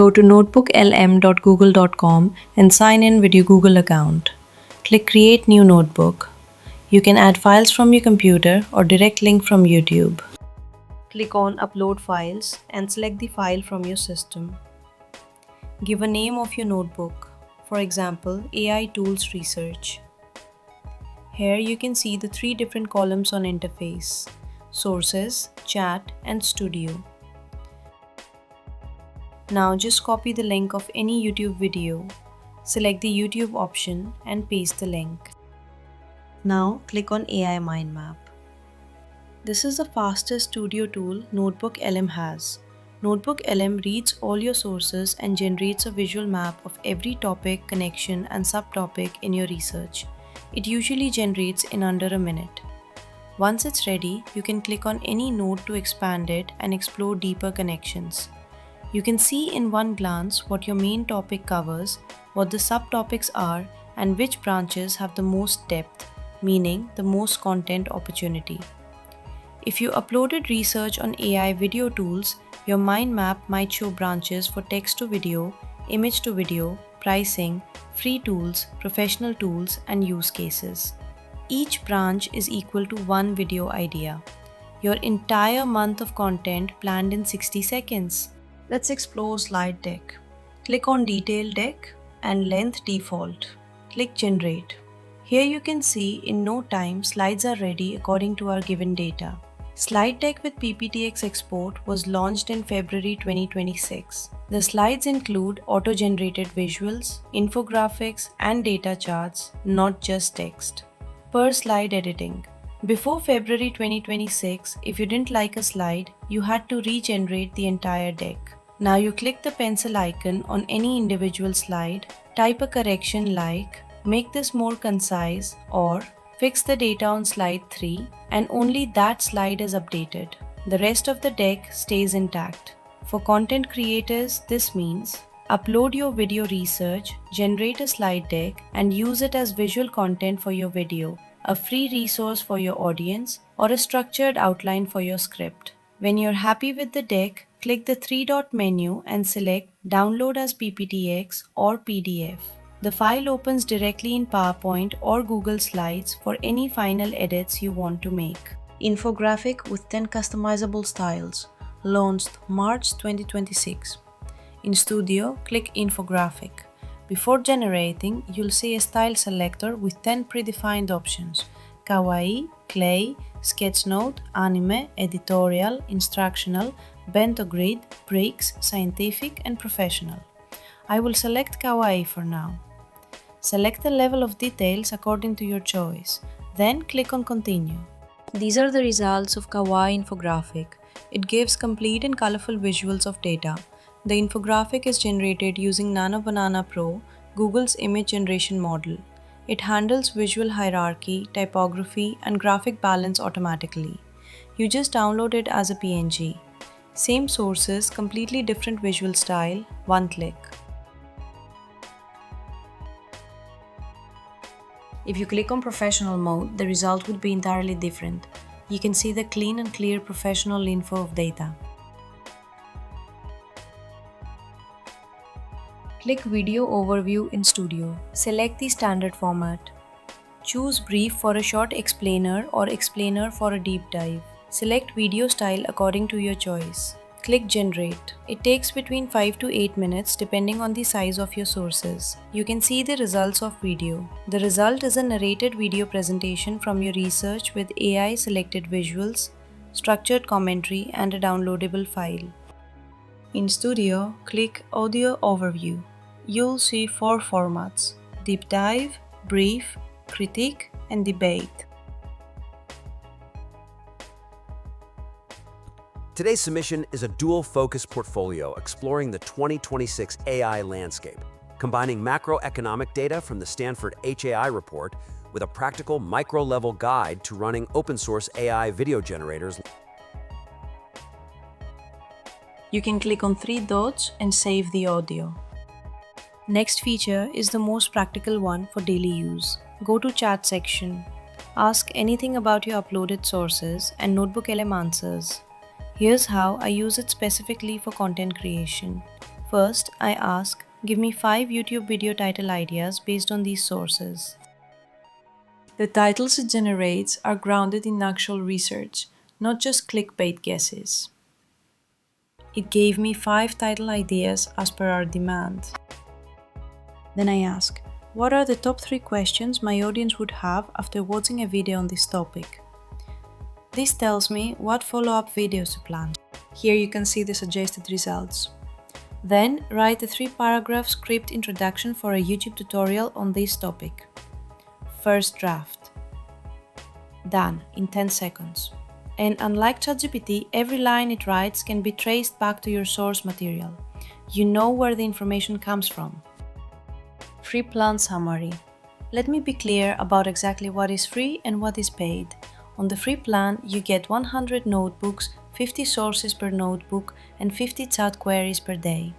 Go to notebooklm.google.com and sign in with your Google account. Click Create New Notebook. You can add files from your computer or direct link from YouTube. Click on Upload Files and select the file from your system. Give a name of your notebook, for example, AI Tools Research. Here you can see the 3 different columns on interface: Sources, Chat, and Studio. Now just copy the link of any YouTube video. Select the YouTube option and paste the link. Now click on AI Mind Map. This is the fastest studio tool Notebooklm has. Notebooklm reads all your sources and generates a visual map of every topic, connection, and subtopic in your research. It usually generates in under a minute. Once it's ready, you can click on any node to expand it and explore deeper connections. You can see in one glance what your main topic covers, what the subtopics are, and which branches have the most depth, meaning the most content opportunity. If you uploaded research on AI video tools, your mind map might show branches for text to video, image to video, pricing, free tools, professional tools, and use cases. Each branch is equal to one video idea. Your entire month of content planned in 60 seconds. Let's explore slide deck. Click on Detail Deck and Length Default. Click Generate. Here you can see in no time slides are ready according to our given data. Slide deck with PPTX export was launched in February 2026. The slides include auto-generated visuals, infographics, and data charts, not just text. Per slide editing. Before February 2026, if you didn't like a slide, you had to regenerate the entire deck. Now you click the pencil icon on any individual slide, type a correction like, make this more concise, or fix the data on slide 3, and only that slide is updated. The rest of the deck stays intact. For content creators, this means upload your video research, generate a slide deck, and use it as visual content for your video, a free resource for your audience, or a structured outline for your script. When you're happy with the deck, click the 3-dot menu and select Download as PPTX or PDF. The file opens directly in PowerPoint or Google Slides for any final edits you want to make. Infographic with 10 customizable styles, launched March 2026. In Studio, click Infographic. Before generating, you'll see a style selector with 10 predefined options: Kawaii, Clay, Sketchnote, Anime, Editorial, Instructional, Bento Grid, Breaks, Scientific, and Professional. I will select Kawaii for now. Select the level of details according to your choice, then click on Continue. These are the results of Kawaii Infographic. It gives complete and colorful visuals of data. The infographic is generated using Nano Banana Pro, Google's image generation model. It handles visual hierarchy, typography, and graphic balance automatically. You just download it as a PNG. Same sources, completely different visual style, one click. If you click on professional mode, the result would be entirely different. You can see the clean and clear professional info of data. Click Video Overview in Studio. Select the standard format. Choose Brief for a short explainer or Explainer for a deep dive. Select video style according to your choice. Click Generate. It takes between 5 to 8 minutes depending on the size of your sources. You can see the results of video. The result is a narrated video presentation from your research with AI selected visuals, structured commentary, and a downloadable file. In Studio, click Audio Overview. You'll see 4 formats: Deep Dive, Brief, Critique, and Debate. Today's submission is a dual-focus portfolio exploring the 2026 AI landscape, combining macroeconomic data from the Stanford HAI report with a practical micro-level guide to running open-source AI video generators. You can click on 3 dots and save the audio. Next feature is the most practical one for daily use. Go to Chat section. Ask anything about your uploaded sources and Notebooklm answers. Here's how I use it specifically for content creation. First, I ask, give me 5 YouTube video title ideas based on these sources. The titles it generates are grounded in actual research, not just clickbait guesses. It gave me 5 title ideas as per our demand. Then I ask, what are the top 3 questions my audience would have after watching a video on this topic? This tells me what follow-up videos to plan. Here you can see the suggested results. Then write a 3-paragraph script introduction for a YouTube tutorial on this topic. First draft. Done in 10 seconds. And unlike ChatGPT, every line it writes can be traced back to your source material. You know where the information comes from. Free plan summary. Let me be clear about exactly what is free and what is paid. On the free plan, you get 100 notebooks, 50 sources per notebook, and 50 chat queries per day.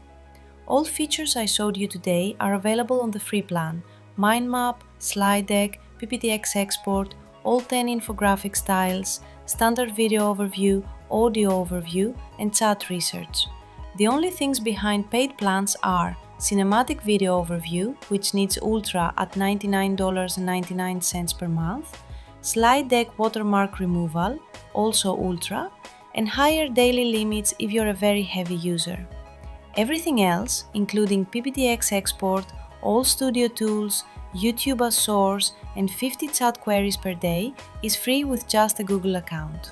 All features I showed you today are available on the free plan: mind map, slide deck, PPTX export, all 10 infographic styles, standard video overview, audio overview, and chat research. The only things behind paid plans are cinematic video overview, which needs Ultra at $99.99 per month, slide deck watermark removal, also Ultra, and higher daily limits if you're a very heavy user. Everything else, including PPTX export, all studio tools, YouTube as source, and 50 chat queries per day, is free with just a Google account.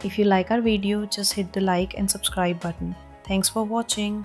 If you like our video, just hit the like and subscribe button. Thanks for watching.